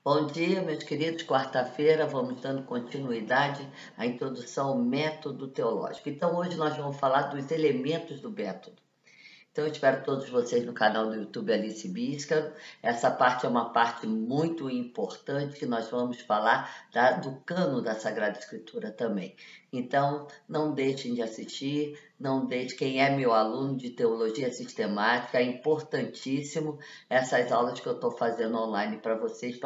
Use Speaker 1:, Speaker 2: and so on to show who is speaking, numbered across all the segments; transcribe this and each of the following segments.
Speaker 1: Bom dia, meus queridos. Quarta-feira vamos dando continuidade à introdução ao método teológico. Então, hoje nós vamos falar dos elementos do método. Então, eu espero todos vocês no canal do YouTube Alice Bíscaro. Essa parte é uma parte muito importante que nós vamos falar do cano da Sagrada Escritura também. Então, não deixem de assistir, não deixem. Quem é meu aluno de Teologia Sistemática, é importantíssimo essas aulas que eu estou fazendo online para vocês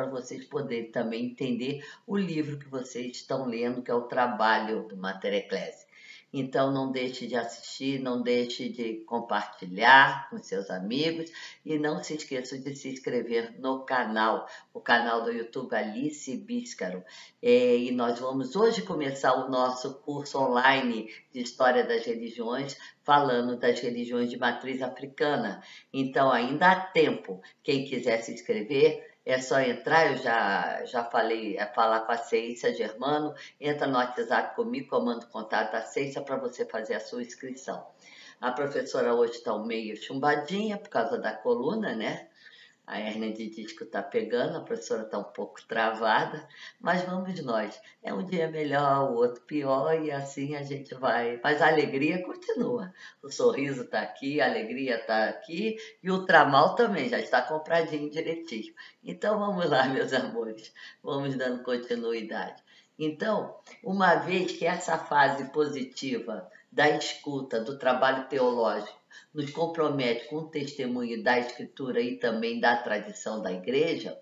Speaker 1: poderem também entender o livro que vocês estão lendo, que é o Trabalho do Mater Ecclesiae. Então, não deixe de assistir, não deixe de compartilhar com seus amigos e não se esqueça de se inscrever no canal, o canal do YouTube Alice Bíscaro. E nós vamos hoje começar o nosso curso online de História das Religiões, falando das religiões de matriz africana. Então, ainda há tempo. Quem quiser se inscrever, é só entrar, eu já falei, falar com a Ceissa Germano, entra no WhatsApp comigo, comando contato da Ceissa para você fazer a sua inscrição. A professora hoje está meio chumbadinha por causa da coluna, né? A hérnia de disco está pegando, a professora está um pouco travada, mas vamos nós. É um dia melhor, o outro pior, e assim a gente vai. Mas a alegria continua. O sorriso está aqui, a alegria está aqui, e o tramal também já está compradinho direitinho. Então vamos lá, meus amores, vamos dando continuidade. Então, uma vez que essa fase positiva da escuta, do trabalho teológico, nos compromete com o testemunho da Escritura e também da tradição da Igreja,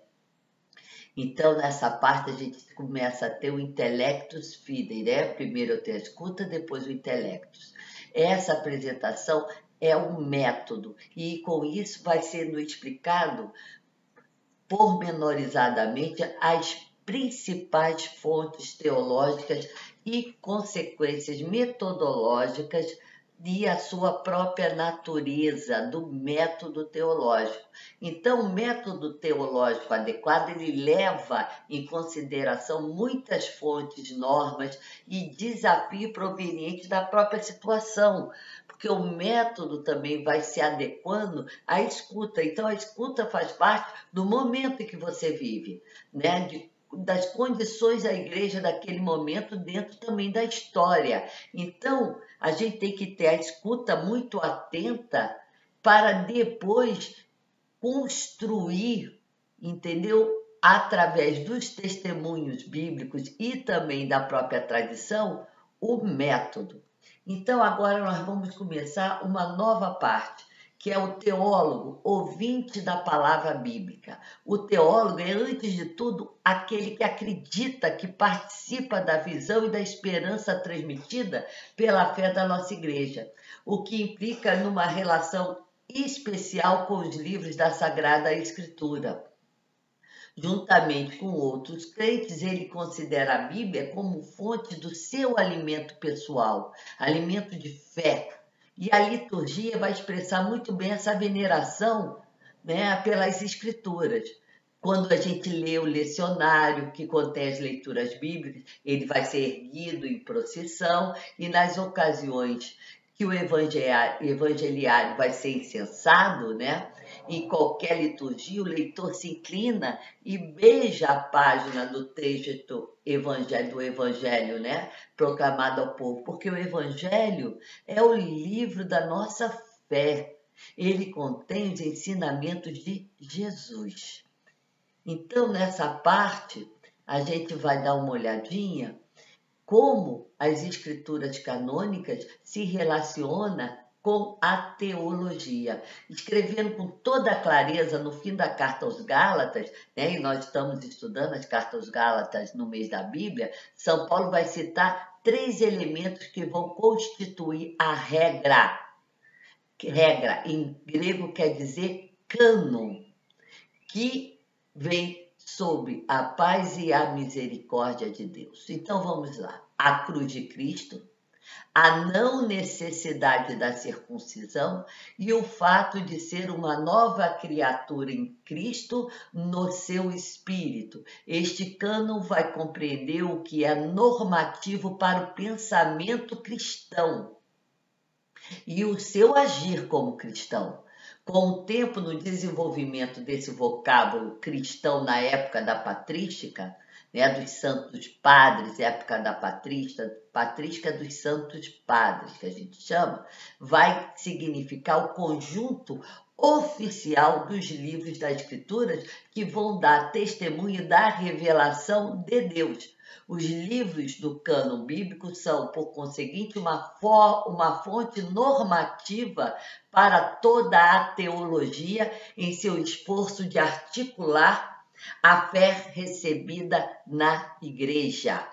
Speaker 1: então nessa parte a gente começa a ter o intellectus fidei, né? Primeiro eu tenho a escuta, depois o intellectus. Essa apresentação é um método e com isso vai sendo explicado pormenorizadamente as principais fontes teológicas e consequências metodológicas e a sua própria natureza do método teológico. Então, o método teológico adequado, ele leva em consideração muitas fontes, normas e desafios provenientes da própria situação, porque o método também vai se adequando à escuta. Então, a escuta faz parte do momento em que você vive, né? Das condições da igreja daquele momento, dentro também da história. Então, a gente tem que ter a escuta muito atenta para depois construir, entendeu? Através dos testemunhos bíblicos e também da própria tradição, o método. Então, agora nós vamos começar uma nova parte, que é o teólogo, ouvinte da palavra bíblica. O teólogo é, antes de tudo, aquele que acredita, que participa da visão e da esperança transmitida pela fé da nossa igreja, o que implica numa relação especial com os livros da Sagrada Escritura. Juntamente com outros crentes, ele considera a Bíblia como fonte do seu alimento pessoal, alimento de fé. E a liturgia vai expressar muito bem essa veneração, né, pelas Escrituras. Quando a gente lê o lecionário, que contém as leituras bíblicas, ele vai ser erguido em procissão, e nas ocasiões que o evangeliário vai ser incensado, né? Em qualquer liturgia, o leitor se inclina e beija a página do texto do evangelho, né? Proclamado ao povo, porque o evangelho é o livro da nossa fé. Ele contém os ensinamentos de Jesus. Então, nessa parte, a gente vai dar uma olhadinha como as escrituras canônicas se relacionam com a teologia, escrevendo com toda a clareza no fim da carta aos Gálatas, né? E nós estamos estudando as cartas aos Gálatas no mês da Bíblia. São Paulo vai citar 3 elementos que vão constituir a regra. Regra, em grego, quer dizer cânon, que vem sob a paz e a misericórdia de Deus. Então vamos lá. A cruz de Cristo, a não necessidade da circuncisão e o fato de ser uma nova criatura em Cristo no seu espírito. Este cânon vai compreender o que é normativo para o pensamento cristão e o seu agir como cristão, Com o tempo, no desenvolvimento desse vocábulo cristão na época da patrística, né, dos santos padres, época da patrística dos santos padres, que a gente chama, vai significar o conjunto oficial dos livros das Escrituras que vão dar testemunho da revelação de Deus. Os livros do cânon bíblico são, por conseguinte, uma fonte normativa para toda a teologia em seu esforço de articular a fé recebida na igreja.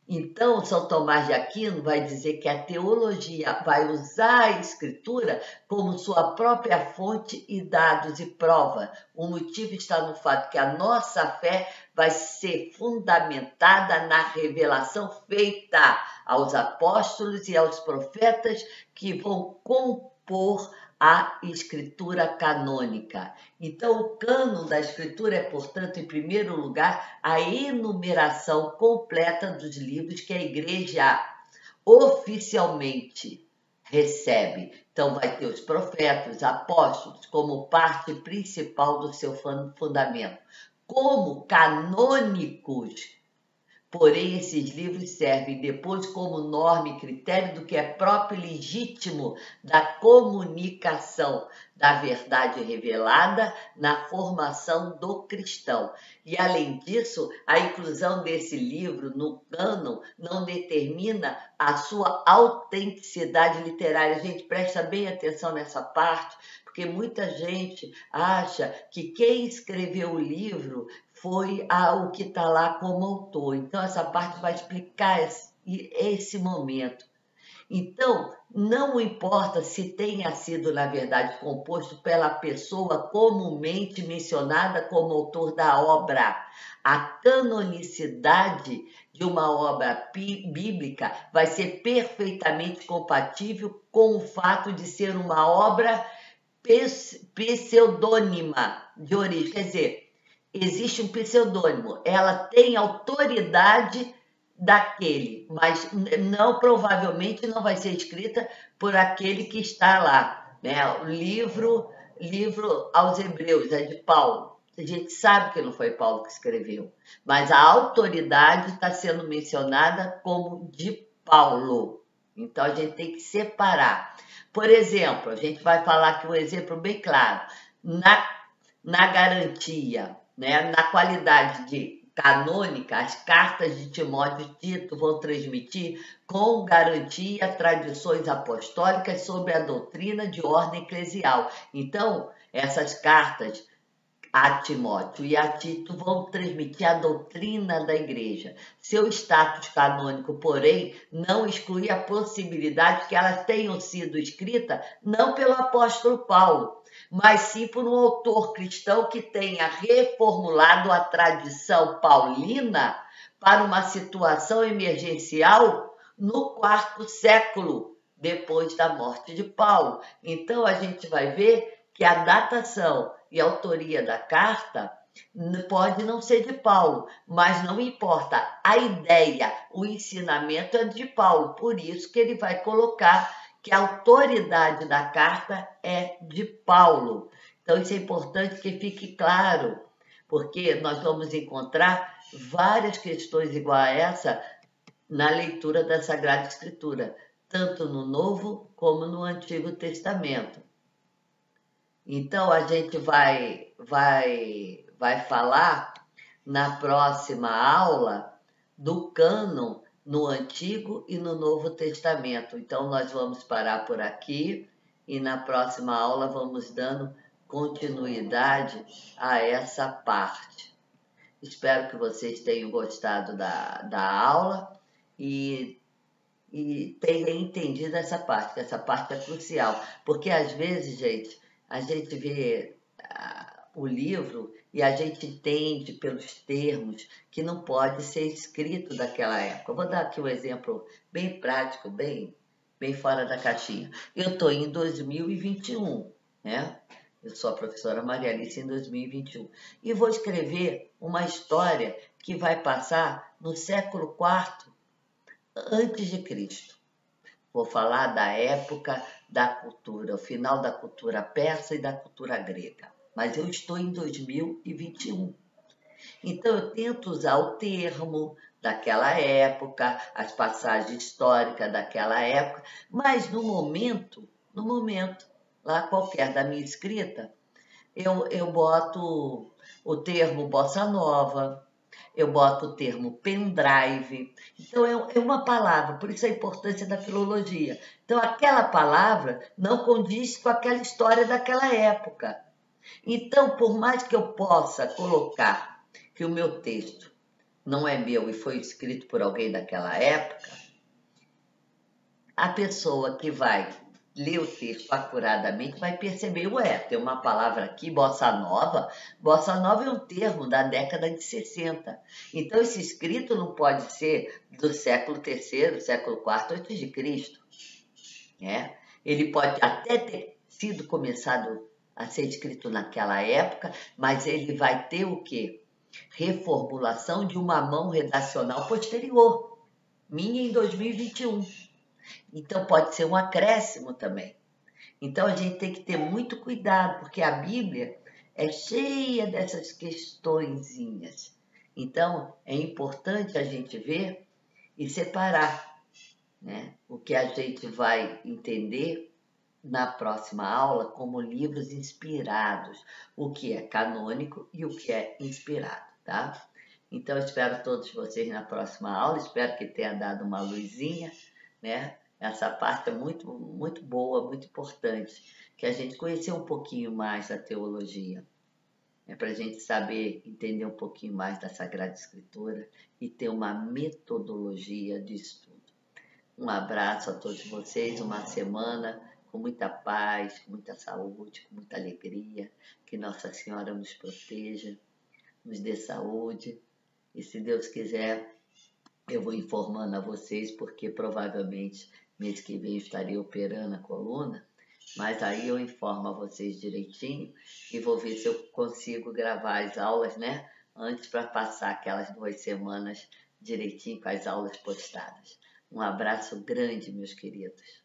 Speaker 1: Então, São Tomás de Aquino vai dizer que a teologia vai usar a Escritura como sua própria fonte e dados e prova. O motivo está no fato que a nossa fé vai ser fundamentada na revelação feita aos apóstolos e aos profetas que vão compor a escritura canônica. Então, o cânon da escritura é, portanto, em primeiro lugar, a enumeração completa dos livros que a igreja oficialmente recebe. Então, vai ter os profetas, os apóstolos, como parte principal do seu fundamento. Como canônicos, porém, esses livros servem depois como norma e critério do que é próprio e legítimo da comunicação da verdade revelada na formação do cristão. E, além disso, a inclusão desse livro no cânon não determina a sua autenticidade literária. A gente presta bem atenção nessa parte, porque muita gente acha que quem escreveu o livro foi o que está lá como autor. Então, essa parte vai explicar esse momento. Então, não importa se tenha sido, na verdade, composto pela pessoa comumente mencionada como autor da obra. A canonicidade de uma obra bíblica vai ser perfeitamente compatível com o fato de ser uma obra pseudônima de origem. Quer dizer, existe um pseudônimo, ela tem autoridade daquele, mas não, provavelmente não vai ser escrita por aquele que está lá, né? O livro aos Hebreus é de Paulo. A gente sabe que não foi Paulo que escreveu, mas a autoridade está sendo mencionada como de Paulo. Então a gente tem que separar. Por exemplo, a gente vai falar aqui um exemplo bem claro. Na garantia, né, na qualidade de canônica, as cartas de Timóteo e Tito vão transmitir com garantia tradições apostólicas sobre a doutrina de ordem eclesial. Então, essas cartas a Timóteo e a Tito vão transmitir a doutrina da igreja. Seu status canônico, porém, não exclui a possibilidade de que elas tenham sido escritas não pelo apóstolo Paulo, mas sim por um autor cristão que tenha reformulado a tradição paulina para uma situação emergencial no 4º século depois da morte de Paulo. Então, a gente vai ver que a datação e a autoria da carta pode não ser de Paulo, mas não importa. A ideia, o ensinamento é de Paulo, por isso que ele vai colocar que a autoridade da carta é de Paulo. Então, isso é importante que fique claro, porque nós vamos encontrar várias questões igual a essa na leitura da Sagrada Escritura, tanto no Novo como no Antigo Testamento. Então, a gente vai falar na próxima aula do cânon no Antigo e no Novo Testamento. Então, nós vamos parar por aqui e na próxima aula vamos dando continuidade a essa parte. Espero que vocês tenham gostado da aula e tenham entendido essa parte, que essa parte é crucial. Porque, às vezes, gente, a gente vê o livro e a gente entende pelos termos que não pode ser escrito daquela época. Eu vou dar aqui um exemplo bem prático, bem fora da caixinha. Eu estou em 2021, né? Eu sou a professora Maria Alice em 2021 e vou escrever uma história que vai passar no século IV antes de Cristo. Vou falar da época da cultura, o final da cultura persa e da cultura grega. Mas eu estou em 2021. Então, eu tento usar o termo daquela época, as passagens históricas daquela época, mas no momento, lá qualquer da minha escrita, eu boto o termo bossa nova, eu boto o termo pendrive. Então, é uma palavra, por isso a importância da filologia. Então, aquela palavra não condiz com aquela história daquela época. Então, por mais que eu possa colocar que o meu texto não é meu e foi escrito por alguém daquela época, a pessoa que vai ler o texto acuradamente vai perceber, ué, tem uma palavra aqui, bossa nova. Bossa nova é um termo da década de 60. Então, esse escrito não pode ser do século III, século IV antes de Cristo. Né? Ele pode até ter sido começado a ser escrito naquela época, mas ele vai ter o quê? Reformulação de uma mão redacional posterior, minha em 2021. Então, pode ser um acréscimo também. Então, a gente tem que ter muito cuidado, porque a Bíblia é cheia dessas questõezinhas. Então, é importante a gente ver e separar, né? O que a gente vai entender na próxima aula como livros inspirados, o que é canônico e o que é inspirado, tá? Então, espero todos vocês na próxima aula, espero que tenha dado uma luzinha, né? Essa parte é muito, muito boa, muito importante, que a gente conhecer um pouquinho mais da teologia, para a gente saber entender um pouquinho mais da Sagrada Escritura e ter uma metodologia de estudo. Um abraço a todos vocês, uma semana com muita paz, com muita saúde, com muita alegria. Que Nossa Senhora nos proteja, nos dê saúde. E se Deus quiser, eu vou informando a vocês, porque provavelmente mês que vem eu estarei operando a coluna, mas aí eu informo a vocês direitinho e vou ver se eu consigo gravar as aulas, né? Antes para passar aquelas 2 semanas direitinho com as aulas postadas. Um abraço grande, meus queridos.